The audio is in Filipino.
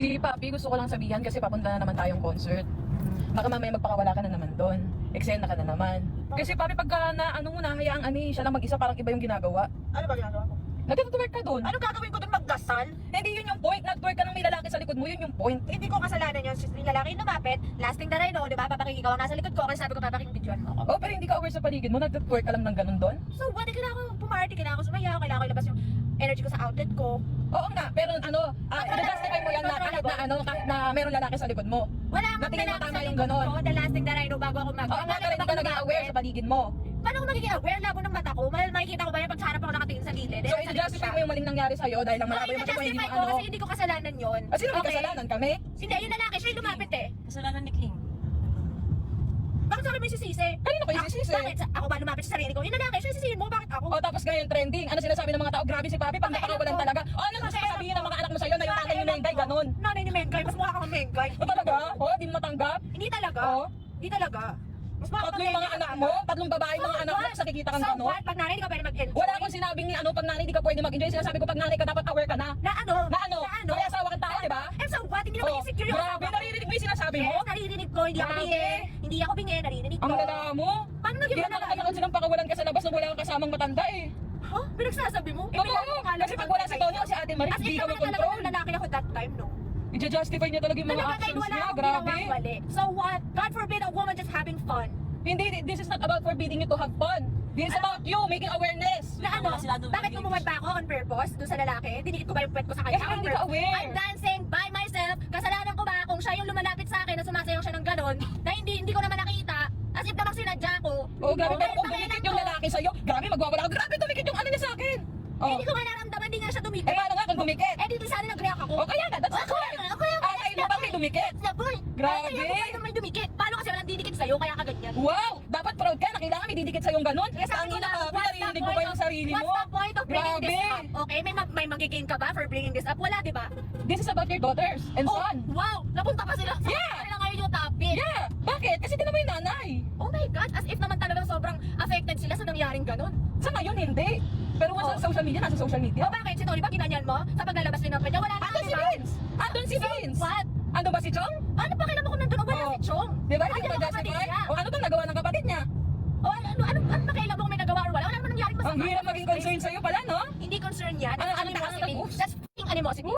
Si Papi, gusto ko lang sabihan kasi papunta na naman tayong concert. Baka mamaya magpakawala ka na naman doon. Eksena ka na naman. Kasi Papi, pagka na, ano mo na, hayaang siya lang mag-isa, parang iba yung ginagawa. Ano ba ginagawa ko? Nagtutwerk ka doon. Ano gagawin ko doon, magdasal? Hindi yun yung point. Nag-twerk ka ng may lalaki sa likod mo, yun yung point. Hindi ko kasalanan yun. Yung lalaki yung lumapit, last thing that I know, di ba? Papakinggan ko, nasa likod ko, kasi sabi ko papakinggan mo ako. Oh, pero hindi ka aware sa paligid mo, nag-twerk ka lang ng ganun doon. So what? Kailangan ko pumarty, kailangan ko sumayaw, kailangan ko ilabas yung energy ko sa outlet ko. Oo nga, pero i-justify mo yan na kahit na meron lalaki sa likod mo. Wala nga Natingin mo lalaki tama sa yung likod ganon. ko, the last thing that I know bago ako mag- Oo nga, pero hindi ka nag-aware sa paligid mo. Paano ko magiging aware? Labo ng mata ko. Makikita ko ba yan pag sa harap ako nakatingin sa gilid? So, i-justify mo yung maling nangyari sa'yo dahil lang malabo yung mata mo, hindi i-justify mo ko ano. kasi hindi ko kasalanan yun. Sino may kasalanan? Kami? Hindi, yung lalaki, siya yung lumapit eh. Kasalanan ni King. Bakit sa akin may sisisi? Kanino ko isisisi? Bakit? Ako ba lumapit sa sarili ko? Yung lalaki, siya sisihin mo, bakit ako? O tapos ngayon trending, ano sinasabi ng mga tao? Grabe si Papi, pag napakawalan talaga. O ano gusto sabihin ng mga anak mo sa'yo na yung tatay ni Mengay, ganun? Nanay ni Mengay, mas mukha kang Mengay. O talaga? O, di mo matanggap? Hindi talaga. Oo. Hindi talaga. Mas mukha Tatlo yung mga anak mo? Tatlong babae mga anak mo? Tapos nakikita kang so ganun? what? Pag nanay, di ka pwede mag-enjoy. Wala akong sinabing ni pag nanay di ka pwede mag-enjoy. Sinasabi ko pag nanay ka dapat aware ka na. Na ano? Na ano? May asawa kang tao, di ba? And so what? Hindi naman Oh, insecure yung grabe, naririnig mo yung sinasabi mo? Yes, naririnig ko. Hindi ako Grabe. bingi. Hindi ako bingi, naririnig ko. Ang lala mo? Paano naging Kaya malala? nakakataon silang pakawalan ka sa labas nung wala kang kasamang matanda eh. Ha? Pinagsasabi mo? Totoo, kasi pag wala si Tonyo, si Ate Marie, As hindi if ka naman talaga makontrol. ng lalaki ako that time, no? I-justify niya talaga yung mga Talaga kahit actions wala niya, akong grabe. ginawang mali. So what? God forbid a woman just having fun. Hindi, this is not about forbidding you to have fun. This is about you making awareness. Na ano? Wala sila doon. Bakit kumuwad ba ako on purpose doon sa lalaki? Dinikit ko ba yung puwet ko sa kanya? Kasi hindi ka aware. I'm dancing by myself. Kasalanan ko ba kung siya yung lumalapit sa akin na sumasayaw siya ng ganon na hindi ko naman nakita? As if namang sinadya ko. Oh, grabe, pero kung Bakit dumikit ako? yung lalaki sa'yo, grabe, magwawala ka. Grabe, dumikit yung ano niya sa akin. Eh, Oh. hindi ko nga naramdaman, hindi nga siya dumikit. Eh, paano nga kung dumikit? Eh, dito sana nag-react ako. O, kaya nga, that's the point. Ay, na bakit dumikit? That's the point. Grabe. Kaya naman dumikit. Paano kasi walang didikit sa'yo, kaya ka ganyan? Wow! Dapat proud ka na kailangan may didikit sa'yong ganun. Kaya sabi ko Tangina na, ka, pinaririnig mo ba yung sarili mo? What's the point of bringing Grabe. this up? Okay, may magigain ka ba for bringing this up? Wala, di ba? This is about your daughters and Oh, son. wow! Napunta pa sila sa Yeah. kanila ngayon yung topic. Yeah! Bakit? Kasi di naman yung nanay. Oh my God, as if naman talagang sobrang affected sila sa nangyaring ganun. Sa ngayon, hindi. Pero once sa social media, nasa social media. O bakit? Si Tony ba ginanyan mo? Sa paglalabas din ng pwede? Wala na, Andun si di ba? Vince! Andun si Vince! What? Andun ba si Chong? Ano pa kailan mo kung nandun? O wala Oh. si Chong? Di ba? Hindi Andyan ko ang kapatid ma-justify. niya. O ano bang nagawa ng kapatid niya? O ano pa kailan mo kung may nagawa or wala? Wala naman nangyaring Ang masama. hirap maging concern sa'yo pala, no? Hindi concern yan. Ano Animosity. oops? That's f***ing animosity.